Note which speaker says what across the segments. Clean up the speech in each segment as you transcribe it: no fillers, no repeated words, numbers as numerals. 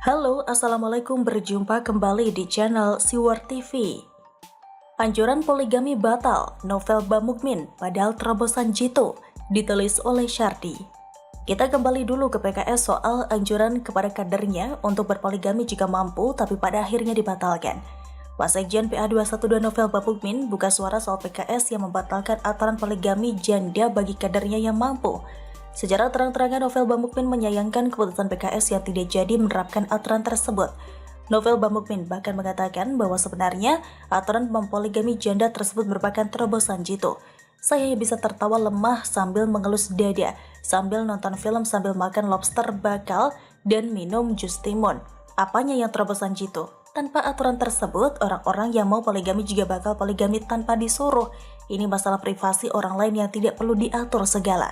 Speaker 1: Halo, Assalamualaikum, berjumpa kembali di channel Siwar TV. Anjuran poligami batal, novel Bamukmin padahal terobosan Jitu, ditulis oleh Syardi. Kita kembali dulu ke PKS soal anjuran kepada kadernya untuk berpoligami jika mampu tapi pada akhirnya dibatalkan. Wasekjen PA212 Novel Bamukmin buka suara soal PKS yang membatalkan aturan poligami janda bagi kadernya yang mampu. Secara terang-terangan Novel Bamukmin menyayangkan keputusan PKS yang tidak jadi menerapkan aturan tersebut. Novel Bamukmin bahkan mengatakan bahwa sebenarnya aturan mempoligami janda tersebut merupakan terobosan Jitu. Saya bisa tertawa lemah sambil mengelus dada, sambil nonton film sambil makan lobster bakal dan minum jus timun. Apanya yang terobosan Jitu? Tanpa aturan tersebut, orang-orang yang mau poligami juga bakal poligami tanpa disuruh. Ini masalah privasi orang lain yang tidak perlu diatur segala.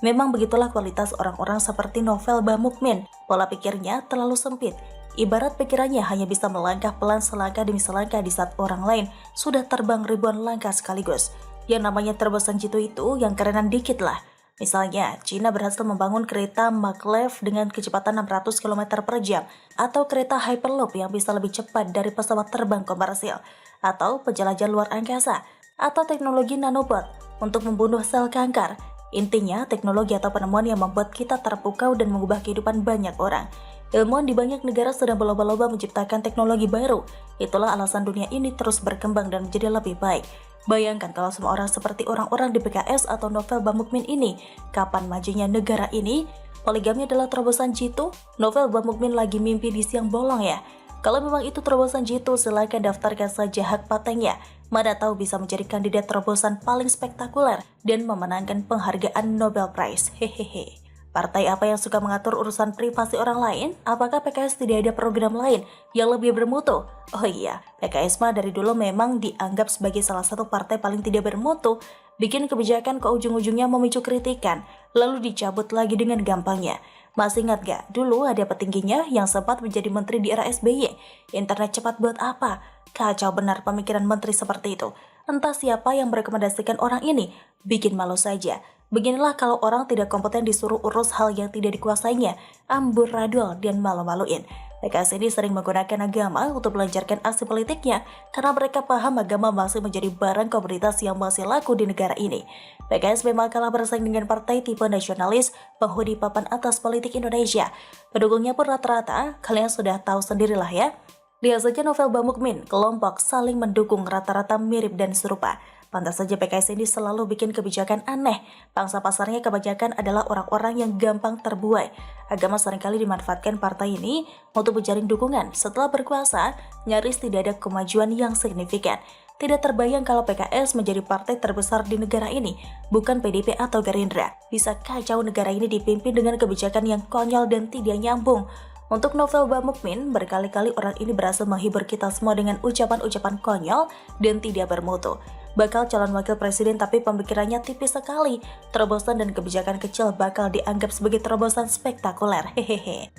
Speaker 1: Memang begitulah kualitas orang-orang seperti Novel Bamukmin. Pola pikirnya terlalu sempit. Ibarat pikirannya hanya bisa melangkah pelan selangkah demi selangkah di saat orang lain sudah terbang ribuan langkah sekaligus. Yang namanya terobosan Jitu itu yang kerenan dikit lah. Misalnya, Cina berhasil membangun kereta maglev dengan kecepatan 600 km per jam, atau kereta Hyperloop yang bisa lebih cepat dari pesawat terbang komersil, atau penjelajah luar angkasa, atau teknologi nanobot untuk membunuh sel kanker. Intinya, teknologi atau penemuan yang membuat kita terpukau dan mengubah kehidupan banyak orang. Ilmuwan di banyak negara sedang berlomba-lomba menciptakan teknologi baru. Itulah alasan dunia ini terus berkembang dan menjadi lebih baik. Bayangkan kalau semua orang seperti orang-orang di PKS atau Novel Bamukmin ini. Kapan majunya negara ini? Poligami adalah terobosan Jitu? Novel Bamukmin lagi mimpi di siang bolong ya? Kalau memang itu terobosan Jitu, silakan daftarkan saja hak patentnya. Mana tahu bisa menjadi kandidat terobosan paling spektakuler dan memenangkan penghargaan Nobel Prize. Hehehe. Partai apa yang suka mengatur urusan privasi orang lain? Apakah PKS tidak ada program lain yang lebih bermutu? Oh iya, PKS mah dari dulu memang dianggap sebagai salah satu partai paling tidak bermutu. Bikin kebijakan ke ujung-ujungnya memicu kritikan, lalu dicabut lagi dengan gampangnya. Masih ingat gak? Dulu ada petingginya yang sempat menjadi menteri di era SBY. Internet cepat buat apa? Kacau benar pemikiran menteri seperti itu. Entah siapa yang merekomendasikan orang ini. Bikin malu saja. Beginilah kalau orang tidak kompeten disuruh urus hal yang tidak dikuasainya, amburadul dan malu-maluin. PKS ini sering menggunakan agama untuk melancarkan aksi politiknya karena mereka paham agama masih menjadi barang komoditas yang masih laku di negara ini. PKS memang kalah bersaing dengan partai tipe nasionalis penghuni papan atas politik Indonesia. Pendukungnya pun rata-rata, kalian sudah tahu sendirilah ya. Lihat saja Novel Bamukmin, kelompok saling mendukung rata-rata mirip dan serupa. Pantas saja PKS ini selalu bikin kebijakan aneh. Pangsa pasarnya kebanyakan adalah orang-orang yang gampang terbuai. Agama seringkali dimanfaatkan partai ini untuk menjaring dukungan. Setelah berkuasa, nyaris tidak ada kemajuan yang signifikan. Tidak terbayang kalau PKS menjadi partai terbesar di negara ini, bukan PDIP atau Gerindra. Bisa kacau negara ini dipimpin dengan kebijakan yang konyol dan tidak nyambung. Untuk Novel Bamukmin, berkali-kali orang ini berhasil menghibur kita semua dengan ucapan-ucapan konyol dan tidak bermutu. Bakal calon wakil presiden tapi pemikirannya tipis sekali. Terobosan dan kebijakan kecil bakal dianggap sebagai terobosan spektakuler. Hehehe.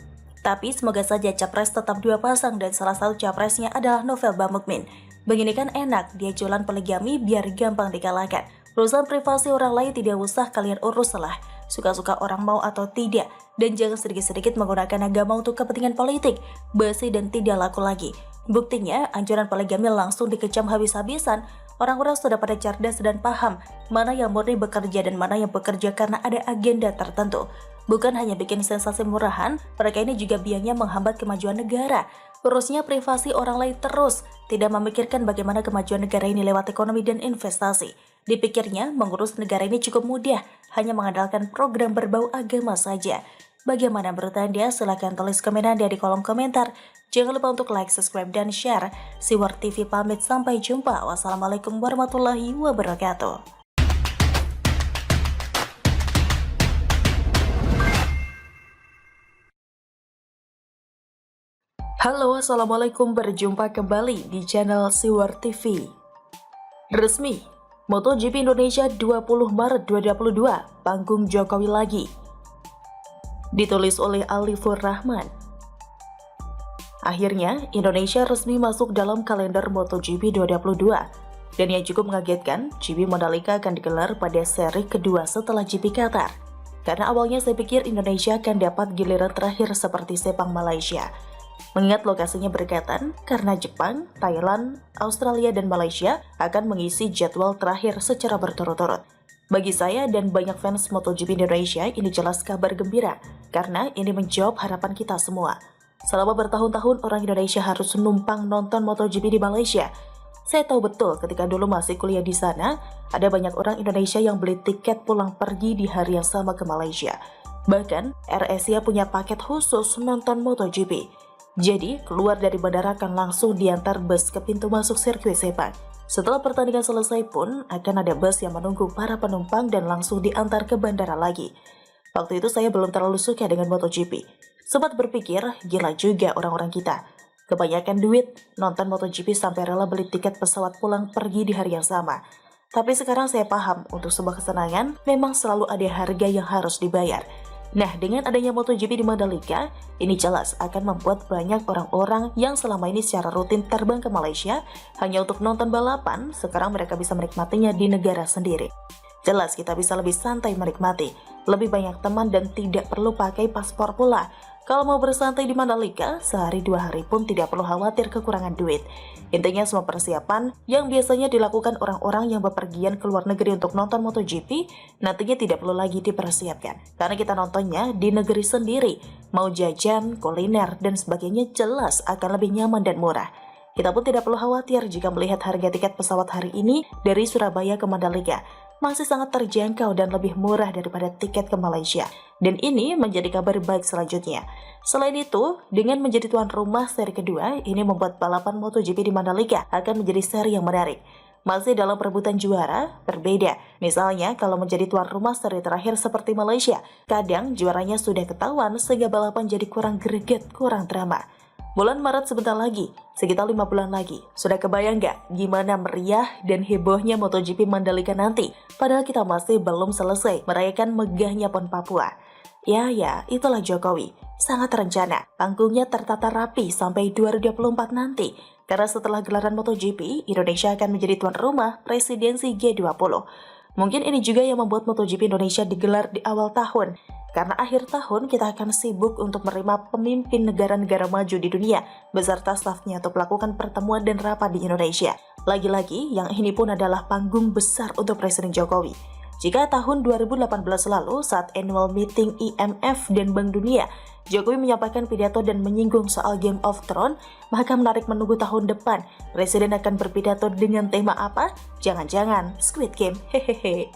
Speaker 1: Tapi semoga saja capres tetap dua pasang dan salah satu capresnya adalah Novel Bamukmin. Begini kan enak, dia jualan poligami biar gampang dikalahkan. Urusan privasi orang lain tidak usah kalian urus lah. Suka-suka orang mau atau tidak. Dan jangan sedikit-sedikit menggunakan agama untuk kepentingan politik. Basi dan tidak laku lagi. Buktinya, anjuran poligami langsung dikecam habis-habisan. Orang-orang sudah pada cerdas dan paham mana yang murni bekerja dan mana yang bekerja karena ada agenda tertentu. Bukan hanya bikin sensasi murahan, mereka ini juga biangnya menghambat kemajuan negara. Urusnya privasi orang lain terus, tidak memikirkan bagaimana kemajuan negara ini lewat ekonomi dan investasi. Dipikirnya, mengurus negara ini cukup mudah, hanya mengandalkan program berbau agama saja. Bagaimana menurut Anda? Silahkan tulis komen Anda di kolom komentar. Jangan lupa untuk like, subscribe, dan share. Siwar TV pamit, sampai jumpa. Wassalamualaikum warahmatullahi wabarakatuh. Halo, Assalamualaikum, berjumpa kembali di channel Siwar TV. Resmi, MotoGP Indonesia 20 Maret 2022, panggung Jokowi lagi. Ditulis oleh Alifur Rahman. Akhirnya, Indonesia resmi masuk dalam kalender MotoGP 2022. Dan yang cukup mengagetkan, GP Mandalika akan digelar pada seri kedua setelah GP Qatar. Karena awalnya saya pikir Indonesia akan dapat giliran terakhir seperti Sepang Malaysia. Mengingat lokasinya berdekatan, karena Jepang, Thailand, Australia, dan Malaysia akan mengisi jadwal terakhir secara berturut-turut. Bagi saya dan banyak fans MotoGP Indonesia, ini jelas kabar gembira, karena ini menjawab harapan kita semua. Selama bertahun-tahun orang Indonesia harus numpang nonton MotoGP di Malaysia. Saya tahu betul ketika dulu masih kuliah di sana, ada banyak orang Indonesia yang beli tiket pulang pergi di hari yang sama ke Malaysia. Bahkan, AirAsia punya paket khusus nonton MotoGP. Jadi, keluar dari bandara akan langsung diantar bus ke pintu masuk sirkuit Sepang. Setelah pertandingan selesai pun, akan ada bus yang menunggu para penumpang dan langsung diantar ke bandara lagi. Waktu itu saya belum terlalu suka dengan MotoGP. Sempat berpikir, gila juga orang-orang kita. Kebanyakan duit, nonton MotoGP sampai rela beli tiket pesawat pulang pergi di hari yang sama. Tapi sekarang saya paham, untuk sebuah kesenangan, memang selalu ada harga yang harus dibayar. Nah, dengan adanya MotoGP di Mandalika, ini jelas akan membuat banyak orang-orang yang selama ini secara rutin terbang ke Malaysia hanya untuk nonton balapan, sekarang mereka bisa menikmatinya di negara sendiri. Jelas kita bisa lebih santai menikmati, lebih banyak teman dan tidak perlu pakai paspor pula. Kalau mau bersantai di Mandalika, sehari 2 hari pun tidak perlu khawatir kekurangan duit. Intinya semua persiapan yang biasanya dilakukan orang-orang yang bepergian ke luar negeri untuk nonton MotoGP, nantinya tidak perlu lagi dipersiapkan. Karena kita nontonnya di negeri sendiri, mau jajan, kuliner, dan sebagainya jelas akan lebih nyaman dan murah. Kita pun tidak perlu khawatir jika melihat harga tiket pesawat hari ini dari Surabaya ke Mandalika. Masih sangat terjangkau dan lebih murah daripada tiket ke Malaysia. Dan ini menjadi kabar baik selanjutnya. Selain itu, dengan menjadi tuan rumah seri kedua, ini membuat balapan MotoGP di Mandalika akan menjadi seri yang menarik. Masih dalam perebutan juara, berbeda. Misalnya, kalau menjadi tuan rumah seri terakhir seperti Malaysia, kadang juaranya sudah ketahuan sehingga balapan jadi kurang greget, kurang drama. Bulan Maret sebentar lagi, sekitar 5 bulan lagi. Sudah kebayang gak gimana meriah dan hebohnya MotoGP Mandalika nanti? Padahal kita masih belum selesai merayakan megahnya PON Papua. Ya, itulah Jokowi. Sangat terencana, panggungnya tertata rapi sampai 2024 nanti. Karena setelah gelaran MotoGP, Indonesia akan menjadi tuan rumah presidensi G20. Mungkin ini juga yang membuat MotoGP Indonesia digelar di awal tahun. Karena akhir tahun kita akan sibuk untuk menerima pemimpin negara-negara maju di dunia beserta stafnya untuk melakukan pertemuan dan rapat di Indonesia. Lagi-lagi, yang ini pun adalah panggung besar untuk Presiden Jokowi. Jika tahun 2018 lalu saat annual meeting IMF dan Bank Dunia, Jokowi menyampaikan pidato dan menyinggung soal Game of Thrones, maka menarik menunggu tahun depan, Presiden akan berpidato dengan tema apa? Jangan-jangan Squid Game, hehehe.